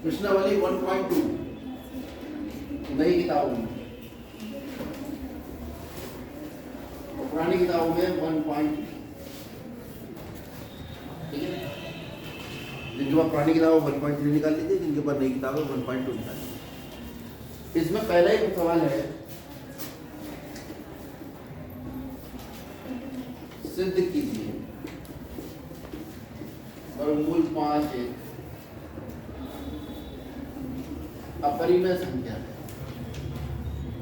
कृष्णावली 1.2 नई किताबों में, और पुरानी किताबों में 1.2। ठीक है, जिनके पास पुरानी किताब 1.3 निकाल लीजिए, जिनके पास नई किताब है 1.2 निकाल लीजिए। इसमें पहला ही सवाल है, सिद्ध कीजिए वर्गमूल 5 एक अपरिमेय संख्या है।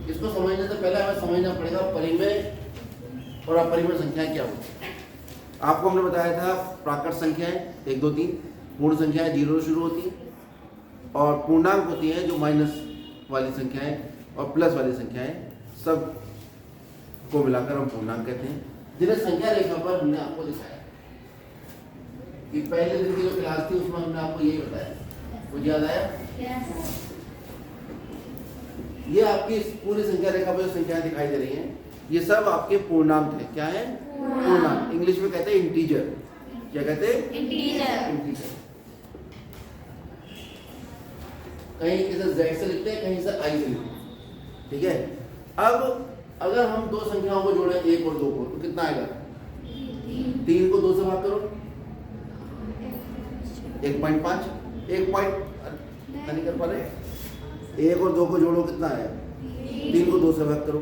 इसको समझने से पहले हमें समझना पड़ेगा परिमेय और अपरिमेय संख्या क्या होती है। आपको हमने बताया था प्राकृत संख्याएं 1 2 3, पूर्ण संख्याएं 0 से शुरू होती हैं, और पूर्णांक होती हैं जो माइनस वाली संख्याएं और प्लस वाली संख्याएं, सब को मिलाकर हम पूर्णांक कहते हैं, जिन्हें संख्या रेखा पर हमने आपको दिखाया कि पहले दिन की जो क्लास थी उसमें हमने आपको यही बताया। मुझे याद आया? ये आपकी पूरी संख्या रेखा पर जो संख्याएं दिखाई दे रही हैं, ये सब आपके पूर्णांक है। क्या है? पूर्णांक। इंग्लिश में कहते हैं इंटीजर। क्या कहते हैं? इंटीजर। कहीं इसे z से लिखते हैं, कहीं से i से लिखते हैं। ठीक है, अब अगर हम दो संख्याओं को जोड़ें 1 और 2 को, तो कितना आएगा? 3 को 2 से भाग करो 1.5। 1 नहीं कर पा रहे? 1 और 2 को जोड़ो, कितना आया? 3 को 2 से भाग करो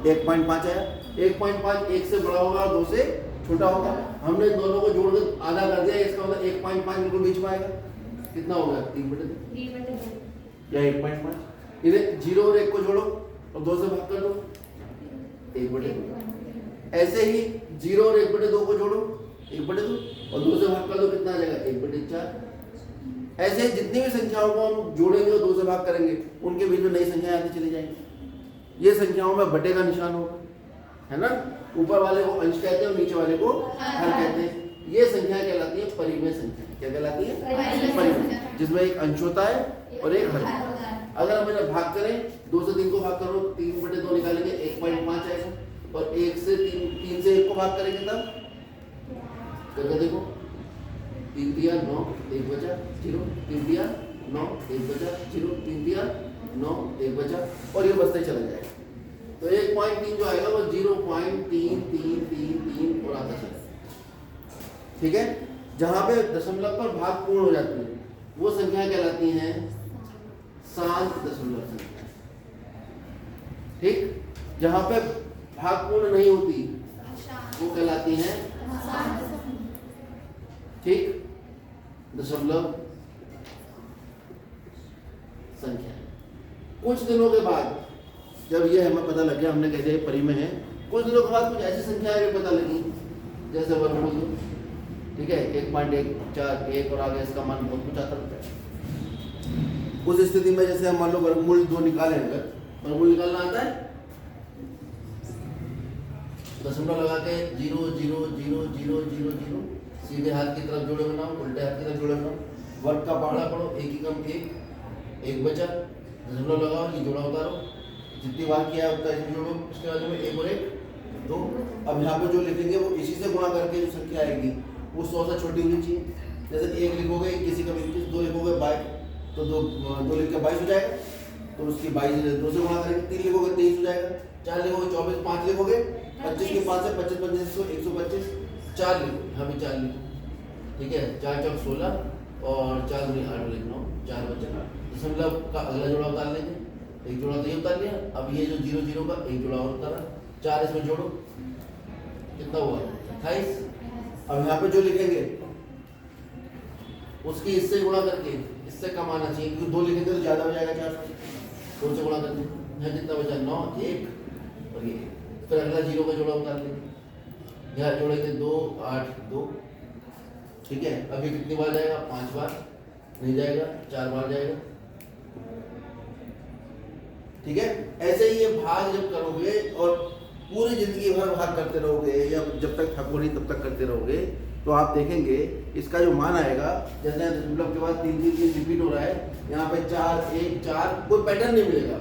1.5 आया। 1.5 1 से बड़ा होगा और 2 से छोटा होगा। हमने दोनों को जोड़कर आधा कर दिया, इसका मतलब 1.5 बिल्कुल बीच में आएगा। कितना होगा? 3/2 या 1.5। इन्हें 0 और 1 को जोड़ो और 2 से भाग कर दो 1/2। ऐसे ही 0 और 1/2 को जोड़ो 1/2 और 2 से भाग कर दो, कितना आ जाएगा? 1/4। ऐसे जितनी भी संख्याओं को हम जोड़ेंगे और 2 से भाग करेंगे, उनके बीच में नई संख्याएं आती चली जाएंगी। ये संख्याओं में बटे का निशान होगा, है ना? ऊपर वाले को अंश कहते हैं और नीचे वाले को हर कहते हैं। ये संख्या कहलाती है परिमेय संख्या। क्या कहलाती है? परिमेय, जिसमें एक अंश होता है और एक हर। अगर हम इन्हें भाग करें, 2 से 3 को भाग करो, 3/2 निकालेंगे 1.5 आएगा, और 1 से 3 से 1 को भाग करेंगे तब करके देखो, 3 तिया 9, 1 बचा 0, 3 तिया 9, 1 बचा 0, 3 तिया 9, 1 बचा, और ये बचते चला जाएगा। तो 1.3 जो आएगा वो 0.3333 और आता चला। ठीक है, जहां पे दशमलव पर भाग पूर्ण हो जाती है वो संख्या कहलाती हैं शांत दशमलव संख्या। ठीक, जहां पे भाग पूर्ण नहीं होती वो कहलाती हैं ठीक दशमलव संख्या। कुछ दिनों के बाद जब ये हमें पता लग गया, हमने कह दिया परिमेय है, कुछ दिनों के बाद कुछ ऐसी संख्याएं भी पता लगी जैसे वर्गमूल 2। ठीक है, 1.141 और आगे इसका मान बहुत कुछ आता रहता है। उस स्थिति में जैसे हम मान लो वर्गमूल 2 निकालें, अगर वर्गमूल निकालना आता है, दशमलव लगा के 0 0 0 0 0 0 सीधे हाथ की तरफ जोड़े बनाओ, उल्टे हाथ की तरफ जोड़े बनाओ, वर्ग का पहाड़ा पढ़ो, 1 ही कम 1 बचा, दशमलव लगाओ, ये जोड़ा उतारो, जितनी बार किया है उतना इसमें जोड़ो, उसके बाद में 1 और 1 2। अब यहाँ पे जो लिखेंगे वो इसी से गुणा करके जो संख्या आएगी वो 100 से छोटी होनी चाहिए। जैसे 1 लिखोगे 21 का 21, 2 लिखोगे 22, तो 2 लिख के 22 हो जाएगा, तो उसकी 22 2 से गुणा करेंगे। 3 लिखोगे 23 हो जाएगा, 4 लिखोगे 24, 5 लिखोगे 25 के 5 से 25 25 125, 4 लिखो, यहाँ भी 4 लिखो। ठीक है, 4 चौक 16 और 4 दूनी 8 लिखना, 4 बचा। दशमलव का अगला जोड़ा उतार लेंगे, एक जोड़ा तो ये उतार लिया। अब ये जो 0 0 का एक जोड़ा और उतारा, 4 इसमें जोड़ो, कितना हुआ? 28। अब यहाँ पे जो लिखेंगे उसकी इससे गुणा करके इससे कम आना चाहिए, क्योंकि 2 लिखेंगे तो ज्यादा हो जाएगा 400, 2 से गुणा करके यहाँ कितना बचा? 9 1 और ये 1। फिर अगला 0 का जोड़ा उतार लेंगे, यहाँ जोड़ेंगे 2 8 2। ठीक है, अभी कितनी बार जाएगा? 5 बार नहीं जाएगा, 4 बार जाएगा। ठीक है, ऐसे ही ये भाग जब करोगे और पूरी जिंदगी भर भाग करते रहोगे या जब तक थको नहीं तब तक करते रहोगे, तो आप देखेंगे इसका जो मान आएगा, जैसे दशमलव के बाद 3 3 3 रिपीट हो रहा है, यहाँ पे 4 1 4, कोई पैटर्न नहीं मिलेगा।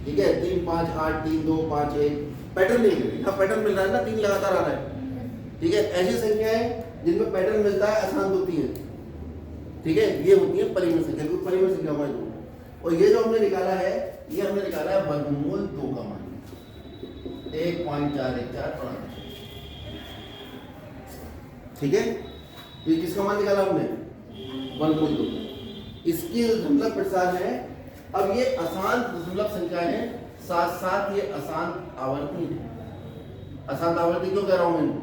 ठीक है, 3 5 8 3 2 5 1, पैटर्न नहीं मिलेगा। यहाँ पैटर्न मिल रहा है ना, 3 लगातार आ रहा है। ठीक है, ऐसी संख्याएं जिनमें पैटर्न मिलता है अशांत होती हैं। ठीक है, ये होती है परिमेय संख्या, क्योंकि परिमेय संख्या हमारे 2 है। और ये जो हमने निकाला है, ये हमने निकाला है वर्गमूल 2 का मान 1.414। ठीक है, तो ये किसका मान निकाला हमने? वर्गमूल 2। इसकी दशमलव प्रसार है। अब ये अशांत दशमलव संख्या है, साथ साथ ये अशांत आवर्ती है। अशांत आवर्ती क्यों कह रहा हूं मैं?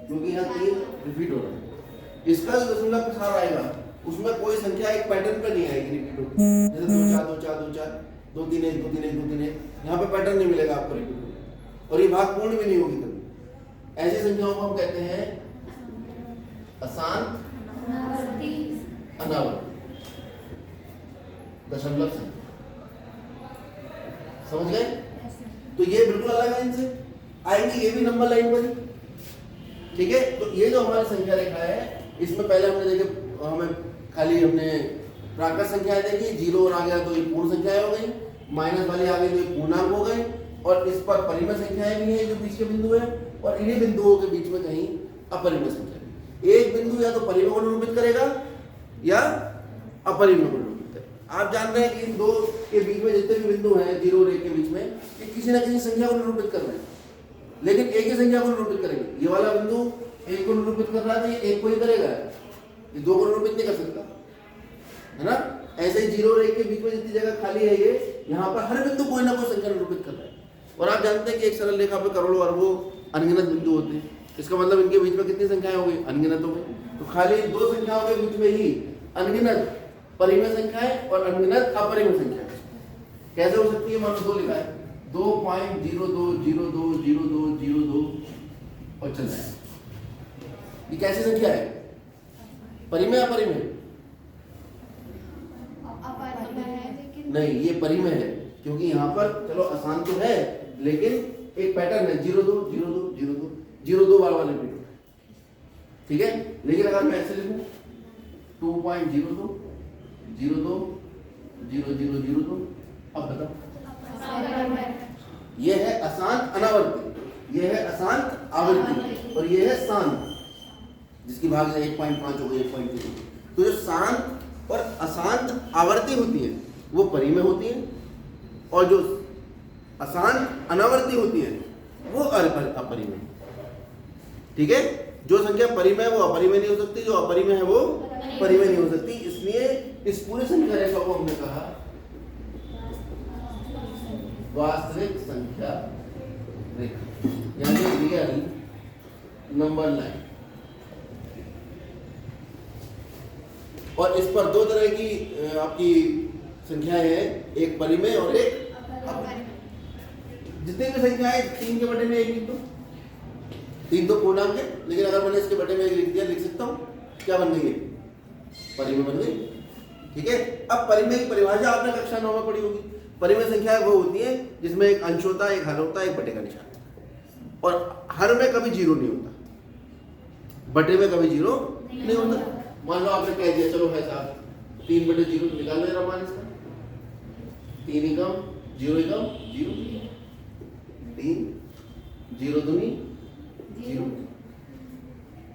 क्योंकि यहाँ 3 रिपीट हो रहा है। इसका जो दशमलव प्रसार आएगा उसमें कोई संख्या एक पैटर्न पे नहीं आएगी रिपीट होकर, जैसे 2 4 2 4 2 4 2 3 1 2 3 1 2 3 1, यहाँ पे पैटर्न नहीं मिलेगा आपको रिपीट होकर, और ये भाग पूर्ण भी नहीं होगी कभी। ऐसी संख्याओं को हम कहते हैं अशांत अनावर्ती दशमलव संख्या। समझ गए? तो ये बिल्कुल अलग है, इनसे आएंगे ये भी नंबर लाइन पर ही। ठीक है, तो ये जो हमारी संख्या रेखा है, इसमें पहले हमने देखे, हमें खाली हमने प्राकृत संख्याएं देखी, 0 और आ गया तो ये पूर्ण संख्याएं हो गई, माइनस वाली आ गई तो ये पूर्णांक हो गए, और इस पर परिमेय संख्याएं भी हैं जो बीच के बिंदु है, और इन्हीं बिंदुओं के बीच में कहीं अपरिमेय संख्या। एक बिंदु या तो परिमेय को निरूपित करेगा या अपरिमेय को निरूपित करेगा। आप जान रहे हैं कि इन दो के बीच में जितने भी बिंदु हैं 0 और 1 के बीच में, ये किसी न किसी संख्या को निरूपित कर रहे हैं, लेकिन एक ही संख्या को निरूपित करेंगे। ये वाला बिंदु 1 को निरूपित कर रहा है तो ये 1 को ही करेगा, ये 2 को निरूपित नहीं कर सकता, है ना? ऐसे ही 0 और 1 के बीच में जितनी जगह खाली है, ये यहाँ पर हर बिंदु कोई ना कोई संख्या निरूपित कर रहा है। और आप जानते हैं कि एक सरल रेखा पे करोड़ों अरबों अनगिनत बिंदु होते हैं, इसका मतलब इनके बीच में कितनी संख्याएं हो गई? अनगिनत हो गई। तो खाली 2 संख्याओं के बीच में ही अनगिनत परिमेय संख्याएं और अनगिनत अपरिमेय संख्याएं कैसे हो सकती है? मान लो 2 लिखा है, 2.02020202 और चल रहा है, ये कैसी संख्या है? परिमेय अपरिमेय? नहीं, ये परिमेय है, क्योंकि यहाँ पर चलो आसान तो है, लेकिन एक पैटर्न है 0 2 0 2 0 2 0 2 बार वाले रिपीट होता है। ठीक है, लेकिन अगर मैं ऐसे लिखूं 2.02 0 2 0 0 0 2, अब बताओ, ये है अशांत अनावर्ती, ये है अशांत आवर्ती, और ये है शांत, जिसकी भाग 1.5 हो गई 1.2। तो जो शांत और अशांत आवर्ती होती है वो परिमेय होती है, और जो अशांत अनावर्ती होती है वो अपरिमेय। ठीक है, जो संख्या परिमेय है वो अपरिमेय नहीं हो सकती, जो अपरिमेय है वो परिमेय नहीं हो सकती। इसलिए इस पूरे संख्या रेखा को हमने कहा वास्तविक संख्या रेखा, यानी रियल नंबर लाइन। और इस पर 2 तरह की आपकी संख्याएं हैं, एक परिमेय और एक अपरिमेय। जितनी भी संख्याएं 3 के बटे में 1 लिख दो, 3 तो पूर्णांक है, लेकिन अगर मैंने इसके बटे में 1 लिख दिया, लिख सकता हूं, क्या बन गई? परिमेय बन गई। ठीक है, अब परिमेय की परिभाषा आपने कक्षा 9 में पढ़ी होगी। परिमेय संख्याएं वो होती है जिसमें एक अंश होता है, एक हर होता है, एक बटे का निशान, और हर में कभी 0 नहीं होता, बटे में कभी 0 नहीं होता। मान लो आपने कह दिया चलो भाई साहब 3/0 निकाल ले रहा मान इसका, 3 एकम 0 एकम 0, 3 0 दूनी 0।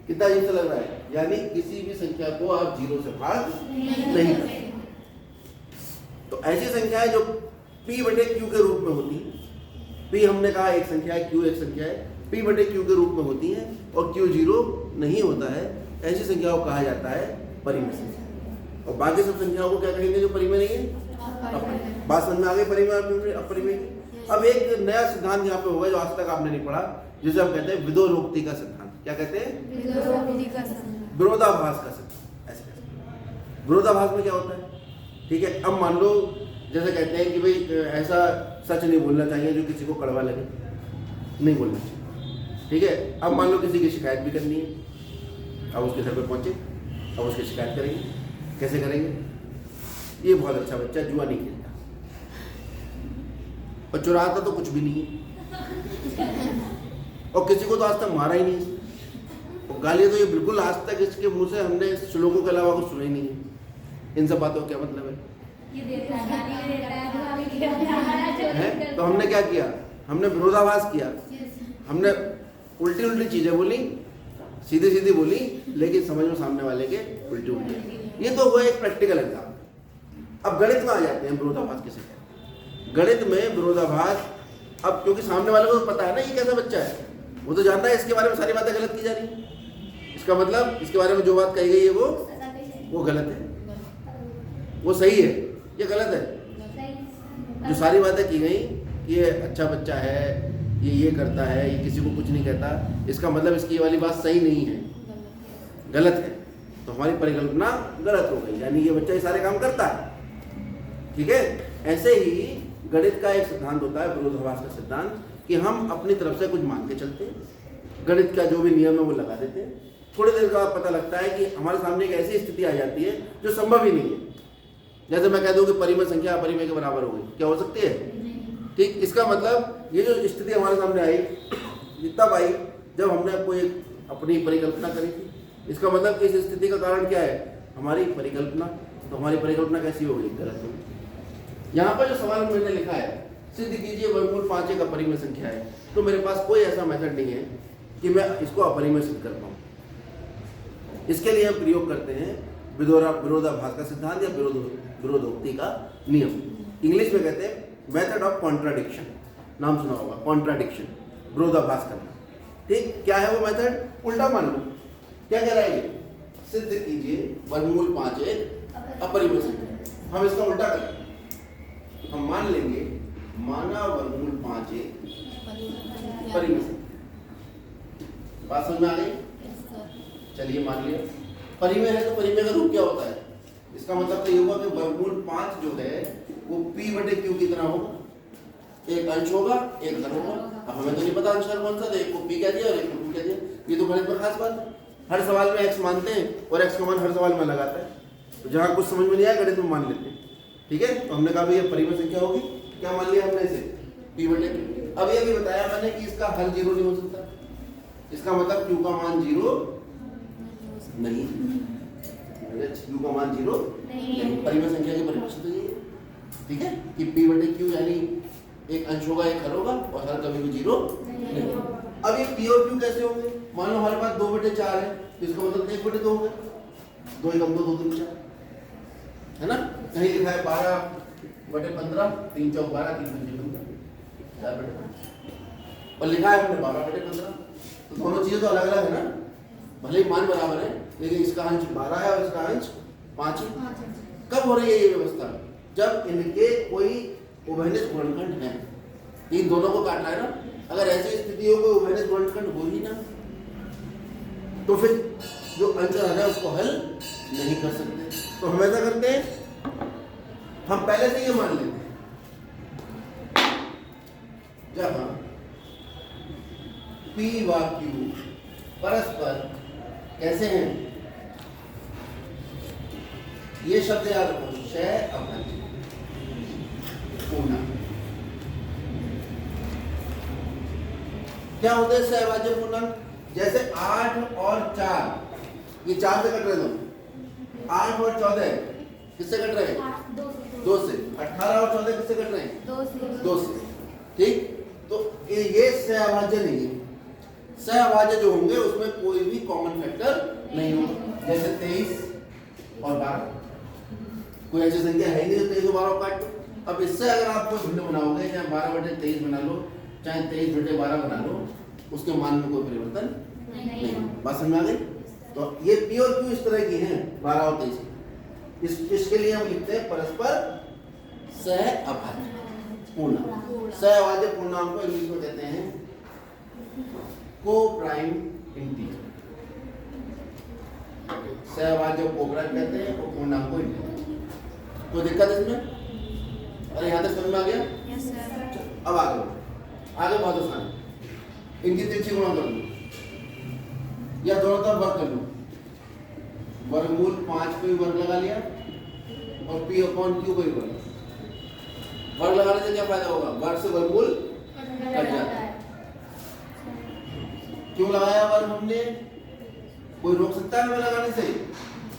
कितना अजीब सा लग रहा है, यानी किसी भी संख्या को आप 0 से भाग नहीं कर। तो ऐसी संख्याएं जो p/q के रूप में होती है, p हमने कहा एक संख्या है, q एक संख्या है, p/q के रूप में होती है और q 0 नहीं होता है, ऐसी संख्याओं को कहा जाता है परिमेय संख्या। और बाकी सब संख्याओं को क्या कहेंगे जो परिमेय नहीं है? अपरिमेय। बात समझ में आ गई परिमेय और अपरिमेय की? अब एक नया सिद्धांत यहाँ पे होगा जो आज तक आपने नहीं पढ़ा, जिसे हम कहते हैं विदोलोक्ति का सिद्धांत। क्या कहते हैं? विरोधाभास का सिद्धांत। ऐसे विरोधाभास में क्या होता है? ठीक है, अब मान लो जैसे कहते हैं कि भाई ऐसा सच नहीं बोलना चाहिए जो किसी को कड़वा लगे, नहीं बोलना चाहिए। ठीक है, अब मान लो किसी की शिकायत भी करनी है, अब उसके घर पे पहुंचे, अब उसकी शिकायत करेंगे, कैसे करेंगे? ये बहुत अच्छा बच्चा जुआ नहीं खेलता और चुराता तो कुछ भी नहीं है, और किसी को तो आज तक मारा ही नहीं, और गालियां तो ये बिल्कुल आज तक इसके मुंह से हमने श्लोकों के अलावा कुछ सुना ही नहीं है। इन सब बातों का क्या मतलब है? तो हमने क्या किया? हमने विरोधाभास किया, हमने उल्टी उल्टी चीजें बोली, सीधी सीधी बोली, लेकिन समझ में सामने वाले के उल्टे उल्टे। ये तो हुआ एक प्रैक्टिकल एग्जाम। अब गणित में आ जाते हैं विरोधाभास किसे कहते हैं। गणित में विरोधाभास, अब क्योंकि सामने वाले को पता है ना ये कैसा बच्चा है, वो तो जानता है इसके बारे में सारी बातें गलत की जा रही है, इसका मतलब इसके बारे में जो बात कही गई है वो गलत है, वो सही है, ये गलत है। जो सारी बातें की गई कि ये अच्छा बच्चा है, ये करता है, ये किसी को कुछ नहीं कहता, इसका मतलब इसकी ये वाली बात सही नहीं है, गलत है। तो हमारी परिकल्पना गलत हो गई, यानी ये बच्चा ये सारे काम करता है। ठीक है, ऐसे ही गणित का एक सिद्धांत होता है विरोधाभास का सिद्धांत, कि हम अपनी तरफ से कुछ मान के चलते हैं, गणित का जो भी नियम है वो लगा देते हैं। थोड़ी देर बाद पता लगता है कि हमारे सामने एक ऐसी स्थिति आ जाती है जो संभव ही नहीं है। जैसे मैं कह दूं कि परिमेय संख्या अपरिमेय के बराबर हो गई, क्या हो सकती है? ठीक, इसका मतलब ये जो स्थिति हमारे सामने आई, तब आई जब हमने कोई अपनी परिकल्पना करी थी। इसका मतलब इस स्थिति का कारण क्या है? हमारी परिकल्पना। तो हमारी परिकल्पना कैसी हो गई? गलत हो गई। यहाँ पर जो सवाल मैंने लिखा है, सिद्ध कीजिए वर्गमूल 5 एक अपरिमेय संख्या है, तो मेरे पास कोई ऐसा मेथड नहीं है कि मैं इसको अपरिमेय सिद्ध कर पाऊँ। इसके लिए हम प्रयोग करते हैं विरोधाभास का सिद्धांत या विरोधोक्ति का नियम। इंग्लिश में कहते हैं मेथड ऑफ कॉन्ट्राडिक्शन, नाम सुना होगा, कॉन्ट्राडिक्शन, विरोधाभास करना। ठीक, क्या है वो मेथड? उल्टा मान लो। क्या कह रहा है ये? सिद्ध कीजिए वर्गमूल 5 एक अपरिमेय संख्या। हम इसका उल्टा करें, हम मान लेंगे माना वर्गमूल 5 एक परिमेय संख्या। बात समझ में आ गई? चलिए मान लिया परिमेय है, तो परिमेय का रूप क्या होता है? इसका मतलब तो ये होगा कि वर्गमूल 5 जो है वो p/q की तरह होगा, एक अंश होगा एक धन होगा। अब हमें तो नहीं पता अंश कौन सा, तो एक को p कह दिया और एक को q कह दिया। ये तो गणित में खास बात है, हर सवाल में x मानते हैं और x का मान हर सवाल में लगाता है। तो जहाँ कुछ समझ में नहीं आया गणित में मान लेते हैं। ठीक है, तो हमने कहा भाई ये परिमेय संख्या होगी, क्या मान लिया हमने इसे? p/q। अब ये भी बताया मैंने कि इसका हल 0 नहीं हो सकता, इसका मतलब q का मान 0 नहीं, q का मान 0 नहीं। परिमेय संख्या की परिभाषा तो ये है। ठीक है, कि p/q यानी एक अंश होगा एक हर होगा और हर कभी भी 0 नहीं। अब ये p और q कैसे होंगे? मान लो हमारे पास 2/4 है, तो इसका मतलब 1/2 होगा, 2 एकम 2 2 3 4 है ना। कहीं लिखा है 12/15, 3 चौक 12, 3 पंजे 15, 4/5, और लिखा है हमने 12/15। तो दोनों चीजें तो अलग अलग है ना, भले ही मान बराबर है, लेकिन इसका अंश 12 है और इसका अंश 5 है। कब हो रही है ये व्यवस्था? जब इनके कोई उभयनिष्ठ गुणनखंड है, इन दोनों को काटना है ना। अगर ऐसी स्थिति हो कोई उभयनिष्ठ गुणनखंड हो ही ना, तो फिर जो अंश है उसको हल नहीं कर सकते। तो हम ऐसा करते हैं, हम पहले से ये मान लेते हैं जहां p व q परस्पर कैसे हैं, ये शब्द याद रखो, क्षय अभाज्य पूर्णा। क्या होता है क्षय अभाज्य पूर्णा? जैसे 8 और 4, ये 4 से कट रहे हैं, 8 और 14 किससे कट रहे हैं? 2 से। 18 और 14 किससे कट रहे हैं? 2 से। ठीक, तो ये क्षय अभाज्य नहीं है। क्षय अभाज्य जो होंगे उसमें कोई भी कॉमन फैक्टर नहीं होगा। जैसे 23 और 12, कोई ऐसी संख्या है नहीं जो 23 और 12 काट दो। अब इससे अगर आप कोई भिन्न बनाओगे, चाहे 12/23 बना लो, चाहे 23/12 बना लो, उसके मान में कोई परिवर्तन नहीं। बात समझ में आ गई? तो ये p और q इस तरह की हैं, 12 और 23। इसके लिए हम लिखते हैं परस्पर सह अभाज्य पूर्णांक। सह अभाज्य पूर्णांक को इंग्लिश में कहते हैं को प्राइम इंटीजर। सह अभाज्य को प्राइम कहते हैं और पूर्णांक को इंटीजर। कोई दिक्कत इसमें? अरे यहाँ तक समझ में आ गया? Yes sir. अब आगे बहुत आसान है। इनकी तिरछी गुणा कर लो या दोनों तरफ वर्ग कर लो। वर्गमूल 5 पे भी वर्ग लगा लिया और p/q पे भी वर्ग लगाने से क्या फायदा होगा? वर्ग से वर्गमूल कट जाता है। क्यों लगाया वर्ग हमने? कोई रोक सकता है हमें लगाने से?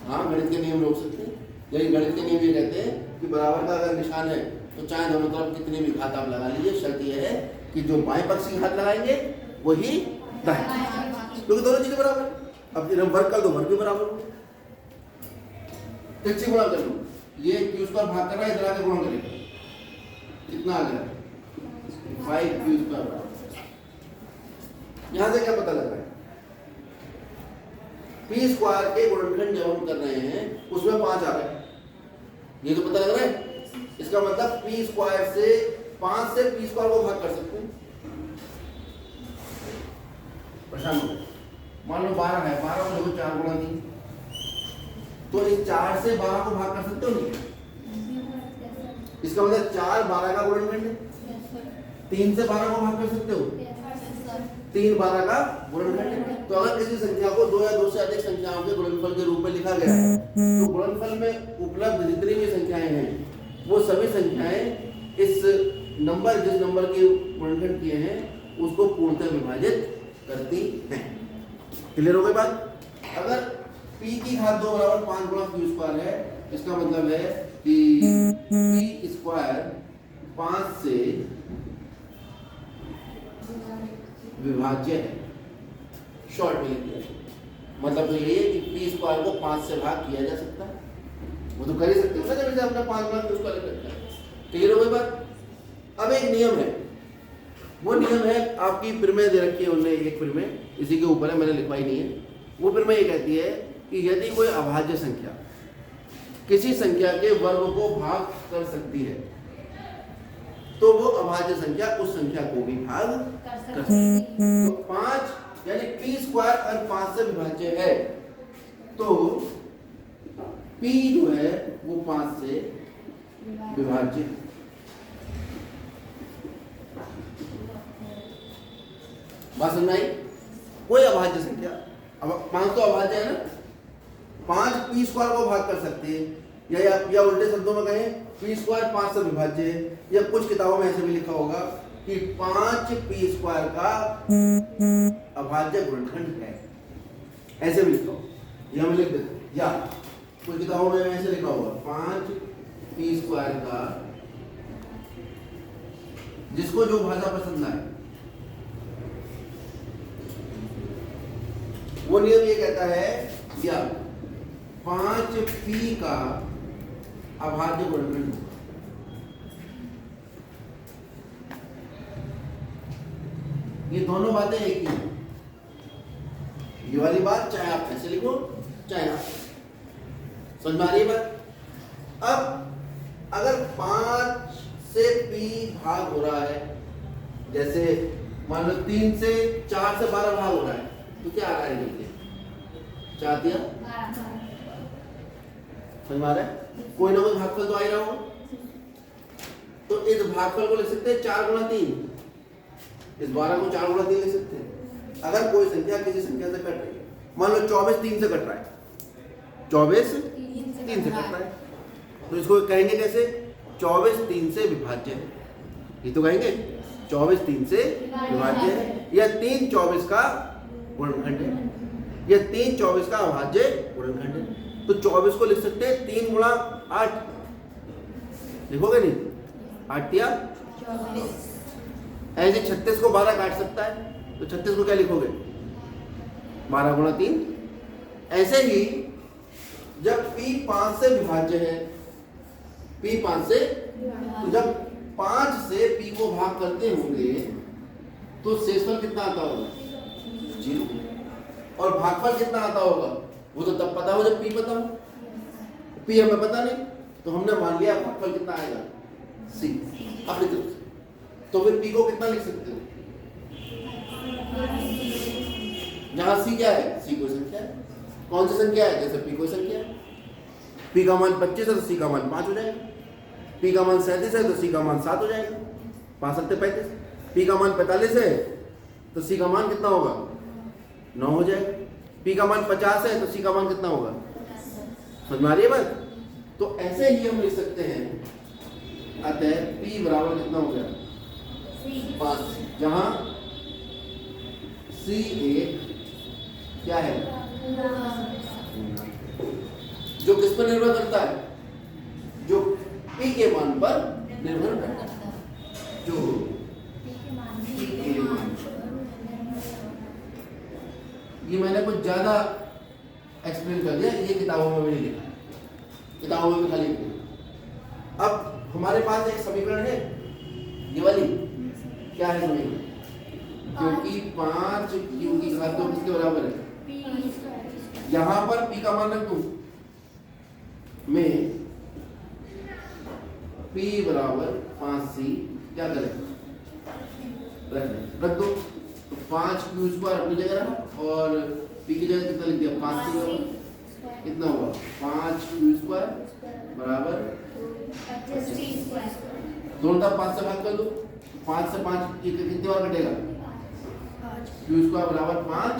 हाँ, गणित के नियम रोक सकते हैं, लेकिन गणित के नियम ये कहते हैं कि बराबर का अगर निशान है तो चाहे दोनों तरफ कितनी भी घात आप लगा लीजिए, शर्त यह है कि जो बाएं पक्ष की घात लगाएंगे वही दाएं, क्योंकि दोनों चीजें बराबर। अब इन्हें वर्ग कर दो, वर्ग भी बराबर हो, तिरछी गुणा कर लो, ये क्यू स्क्वायर भाग कर रहा है, इधर आके गुणा करेगा, कितना आ गया 5 क्यू स्क्वायर। यहां से क्या पता लग रहा है, पी स्क्वायर के गुणनखंड जब हम कर रहे हैं उसमें 5 आ रहा है, ये तो पता लग रहा है। इसका मतलब पी स्क्वायर से 5 से पी स्क्वायर को भाग कर सकते हैं। परेशान हो गए, मान लो 12 है, 12 को देखो 4 गुणा 3, तो इस 4 से 12 को भाग कर सकते हो नहीं? इसका मतलब 4 12 का गुणनखंड है, 3 से 12 को भाग कर सकते हो, 3 12 का गुणनखंड है। तो अगर किसी संख्या को 2 या 2 से अधिक संख्याओं के गुणनफल के रूप में लिखा गया है, तो गुणनफल में उपलब्ध जितनी भी संख्याएं हैं वो सभी संख्याएं इस नंबर, जिस नंबर के गुणनखंड किए हैं उसको पूर्णतः विभाजित करती हैं। क्लियर हो गई बात? अगर p की घात 2 बराबर 5 गुणा क्यू स्क्वायर है, इसका मतलब है कि p स्क्वायर 5 से विभाज्य है। शॉर्ट में लिख दिया, मतलब तो ये है कि पी स्क्वायर को 5 से भाग किया जा सकता है, वो तो कर ही सकते हो ना, जब इसे अपना 5 गुणा क्यू स्क्वायर करता है। क्लियर हो गई बात? अब एक नियम है, वो नियम है आपकी प्रमेय दे रखी है उन्होंने, एक प्रमेय इसी के ऊपर है, मैंने लिखवाई नहीं है। वो प्रमेय ये कहती है कि यदि कोई अभाज्य संख्या किसी संख्या के वर्ग को भाग कर सकती है, तो वो अभाज्य संख्या उस संख्या को भी भाग कर सकती है। तो 5 यानी पी स्क्वायर अगर 5 से विभाज्य है, तो p जो है वो 5 से विभाज्य है। बात समझ आई? कोई अभाज्य संख्या, अब 5 तो अभाज्य है ना, 5 पी स्क्वायर को भाग कर सकते हैं, या उल्टे शब्दों में कहें पी स्क्वायर 5 से विभाज्य है, या कुछ किताबों में ऐसे भी लिखा होगा कि 5 पी स्क्वायर का अभाज्य गुणनखंड है, ऐसे भी लिखा हो, या मैं लिख देता हूं, या कुछ किताबों में ऐसे लिखा होगा 5 पी स्क्वायर का, जिसको जो भाषा पसंद आए। वो नियम ये कहता है या 5 पी का अभाज्य गुणनखंड होगा। ये दोनों बातें एक ही हैं, ये वाली बात चाहे आप ऐसे लिखो चाहे आप, समझ में आ रही है बात? अब अगर 5 से p भाग हो रहा है, जैसे मान लो 3 से 4 से 12 भाग हो रहा है, तो क्या आ रहा है नीचे? 4 दिया, समझ में आ रहा है? कोई ना कोई भागफल तो आ ही रहा होगा, तो इस भागफल को लिख सकते हैं 4 गुणा 3, इस 12 को 4 गुणा 3 लिख सकते हैं। अगर कोई संख्या किसी संख्या से कट रही है, मान लो 24 3 से कट रहा है, 24 3 से कट रहा है, तो इसको कहेंगे कैसे? 24 3 से विभाज्य है, ये तो कहेंगे 24 3 से विभाज्य है, या 3 24 का गुणनखंड है, या 3 24 का अभाज्य गुणनखंड है। तो 24 को लिख सकते हैं 3 गुणा 8, लिखोगे नहीं? 8 या 24। ऐसे 36 को 12 काट सकता है, तो 36 को क्या लिखोगे? 12 गुणा 3। ऐसे ही जब p 5 से विभाज्य है, p 5 से, तो जब 5 से p को भाग करते होंगे तो शेषफल कितना आता होगा? 0। और भागफल कितना आता होगा? वो तो तब पता हो जब p पता हो, p हमें पता नहीं, तो हमने मान लिया भागफल कितना आएगा? c अपनी तरफ से। तो फिर p को कितना लिख सकते हो? जहां c क्या है? c कोई संख्या है। कौन सी संख्या है? जैसे p कोई संख्या है, p का मान 25 है तो c का मान 5 हो जाएगा, p का मान 37 है तो c का मान 7 हो जाएगा, 5 7 35, p का मान 45 है तो c का मान कितना होगा? 9 हो जाएगा, p का मान 50 है तो c का मान कितना होगा? समझ में आ रही है बात? तो ऐसे ही हम लिख सकते हैं, अतः p बराबर कितना हो गया? 5, जहां c एक क्या है? जो किस पर निर्भर करता है? जो p के मान पर निर्भर करता है, जो p के मान पर। ये मैंने कुछ ज्यादा एक्सप्लेन कर दिया, ये किताबों में भी नहीं लिखा, किताबों में भी खाली लिखा। अब हमारे पास एक समीकरण है, ये वाली क्या है समीकरण? क्योंकि 5 क्यू की घात तो किसके बराबर है? यहाँ पर p का मान रख दूं मैं, p बराबर 5c क्या करें? रख दो। तो 5 क्यू स्क्वायर अपनी जगह रहा और p की जगह कितना लिख दिया? 5c बराबर कितना हुआ? 5 क्यू स्क्वायर बराबर 25 दोनों तरफ 5 से भाग कर दो। 5 से 5 कितनी बार कटेगा? क्यू स्क्वायर बराबर 5।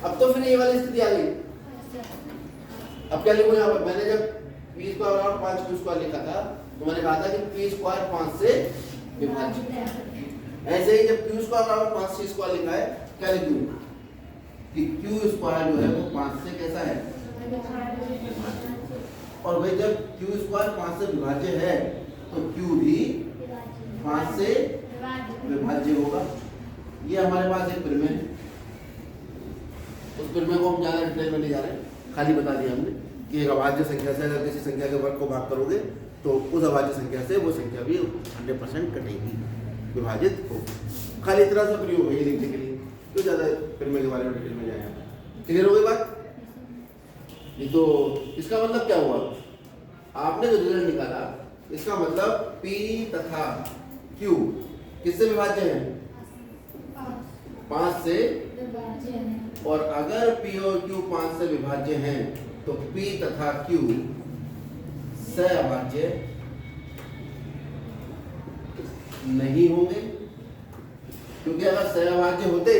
अब तो फिर ये वाली स्थिति आ गई। अब क्या लिखूं यहाँ पर? मैंने जब पी स्क्वायर बराबर 5 क्यू स्क्वायर लिखा था तो मैंने कहा था कि पी स्क्वायर 5 से विभाजित। ऐसे ही जब क्यू स्क्वायर बराबर 5 सी स्क्वायर लिखा है, क्या लिखूं कि क्यू स्क्वायर जो है वो 5 से कैसा है? और भाई जब क्यू स्क्वायर 5 से विभाज्य है तो क्यू भी 5 से विभाज्य होगा। ये हमारे पास एक प्रमेय है, उस प्रमेय को हम ज्यादा डिटेल में नहीं जा रहे हैं, खाली बता दिया हमने कि एक अभाज्य संख्या से अगर किसी संख्या के वर्ग को भाग करोगे तो उस अभाज्य संख्या से वो संख्या भी 100% कटेगी, विभाजित होगी। खाली इतना सा प्रयोग है ये लिखने के लिए, क्यों ज्यादा प्रमेय के बारे में डिटेल में जाए। क्लियर हो गई बात? नहीं तो इसका मतलब क्या हुआ? आपने जो रिजल्ट निकाला इसका मतलब P तथा Q किससे विभाज्य है? 5 से। और अगर P और Q 5 से विभाज्य हैं तो P तथा Q सहअभाज्य नहीं होंगे, क्योंकि अगर सहअभाज्य होते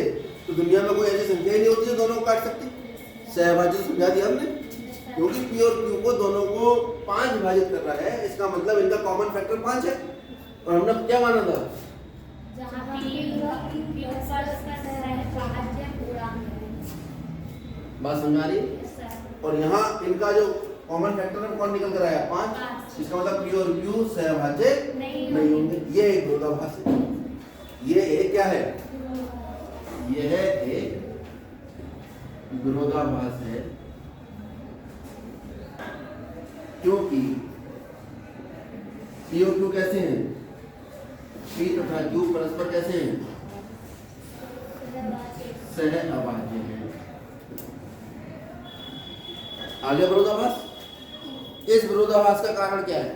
तो दुनिया में कोई ऐसी संख्या ही नहीं होती जो दोनों को काट सकती। सहअभाज्य समझा दिया हमने, क्योंकि P और Q को दोनों को 5 विभाजित कर रहा है, इसका मतलब इनका कॉमन फैक्टर 5 है। और हमने क्या माना था? बात समझ आ रही? और यहाँ इनका जो कॉमन फैक्टर है कौन निकल कर आया? 5। इसका मतलब P और Q सहअभाज्य नहीं होंगे। ये एक विरोधाभास है। ये एक क्या है? यह एक विरोधाभास है, क्योंकि P और Q कैसे हैं? P तथा Q परस्पर कैसे हैं? सहअभाज्य हैं। आगे विरोधाभास। इस विरोधाभास का कारण क्या है?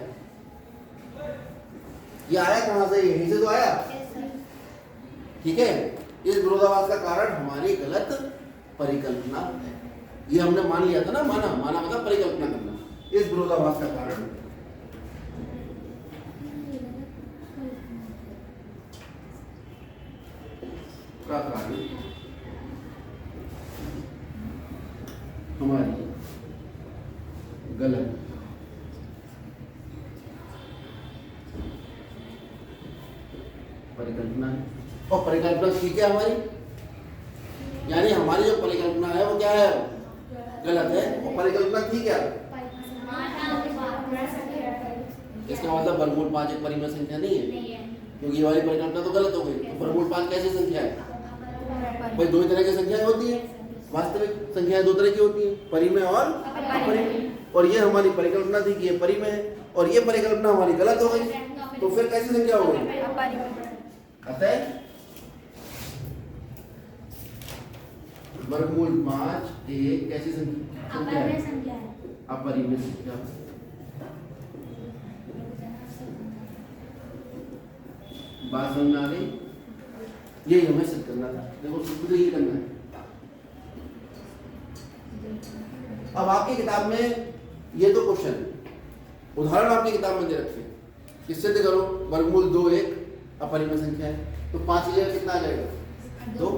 ये आया कहां से? यहीं से तो आया, ठीक है। इस विरोधाभास का कारण हमारी गलत परिकल्पना है। ये हमने मान लिया था ना, माना मतलब परिकल्पना करना। इस विरोधाभास का कारण हमारी गलत परिकल्पना है। और परिकल्पना ठीक है हमारी, यानी हमारी जो परिकल्पना है वो क्या है? गलत है। और परिकल्पना ठीक है, इसका मतलब वर्गमूल 5 एक परिमेय संख्या नहीं है, क्योंकि ये वाली परिकल्पना तो गलत हो गई। तो वर्गमूल 5 कैसी संख्या है? भाई दो तरह की संख्याएं होती है, वास्तविक संख्याएं दो तरह की होती है, परिमेय और अपरिमेय। और ये हमारी परिकल्पना थी कि ये परिमेय है, और ये परिकल्पना हमारी गलत हो गई, तो फिर कैसी संख्या हो गई? अतः वर्गमूल 5 एक कैसी संख्या है? अपरिमेय संख्या। बात समझ में आ गई? यही हमें सिद्ध करना था। देखो सिद्ध तो यही करना है। अब आपकी किताब में ये तो क्वेश्चन है, उदाहरण आपकी किताब में दे रखे हैं कि सिद्ध करो वर्गमूल 2 एक अपरिमेय संख्या है। तो 5 की जगह कितना आ जाएगा? 2।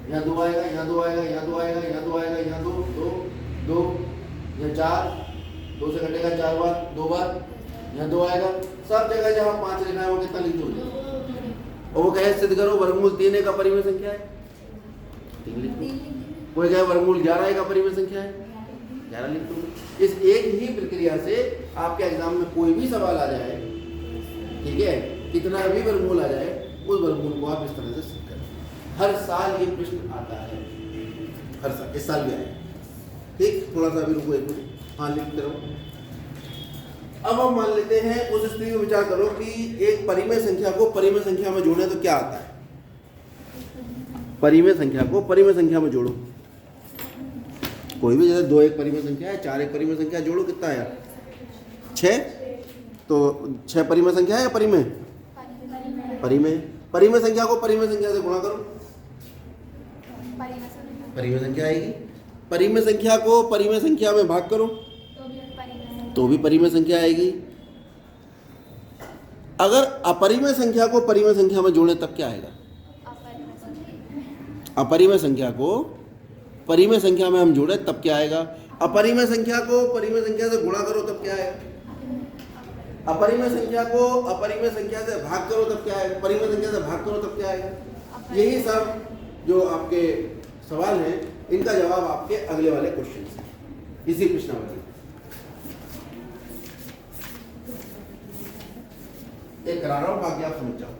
यहाँ 2 आएगा, यहाँ 2 आएगा, यहाँ 2 आएगा, यहाँ 2 आएगा, यहाँ 2 2 2, यहाँ 4, 2 से घटेगा 4 बार, 2 बार, यहाँ 2 आएगा। सब जगह जहाँ 5 लिखा है वो कितना लिख दो? और वो कहे सिद्ध करो वर्गमूल 3 एक अपरिमेय संख्या है, 3 लिख दो। कोई कहे वर्गमूल 11 एक अपरिमेय संख्या है, 11 लिख दो। इस एक ही प्रक्रिया से आपके एग्जाम में कोई भी सवाल आ जाए, ठीक है, कितना भी वर्गमूल आ जाए, उस वर्गमूल को आप इस तरह से सिद्ध करें। हर साल ये प्रश्न आता है, हर साल, इस साल भी आएगा। ठीक, थोड़ा सा अभी रुको एक मिनट, हाँ लिखते रहो। अब हम मान लेते हैं, उस स्थिति में विचार करो कि एक परिमेय संख्या को परिमेय संख्या में जोड़े तो क्या आता है। परिमेय संख्या को परिमेय संख्या में जोड़ो, कोई भी, जैसे 2 एक परिमेय संख्या है, 4 एक परिमेय संख्या, जोड़ो कितना आया 6, तो 6 परिमेय संख्या है या परिमेय, परिमेय, परिमेय संख्या को परिमेय संख्या से गुणा करो, परिमेय संख्या आएगी। परिमेय संख्या को परिमेय संख्या में भाग करो तो भी परिमेय संख्या आएगी। अगर अपरिमेय संख्या को परिमेय संख्या में जोड़े तब क्या आएगा, अपरिमेय संख्या को परिमेय संख्या में हम जोड़े तब क्या आएगा, अपरिमेय संख्या को परिमेय संख्या से गुणा करो तब क्या आएगा, अपरिमेय संख्या को अपरिमेय संख्या से भाग करो तब क्या आएगा, परिमेय संख्या से भाग करो तब क्या आएगा। यही सब जो आपके सवाल हैं, इनका जवाब आपके अगले वाले क्वेश्चन से, इसी प्रश्नावली। एक करा रहा हूं, बाकी आप समझ जाओ।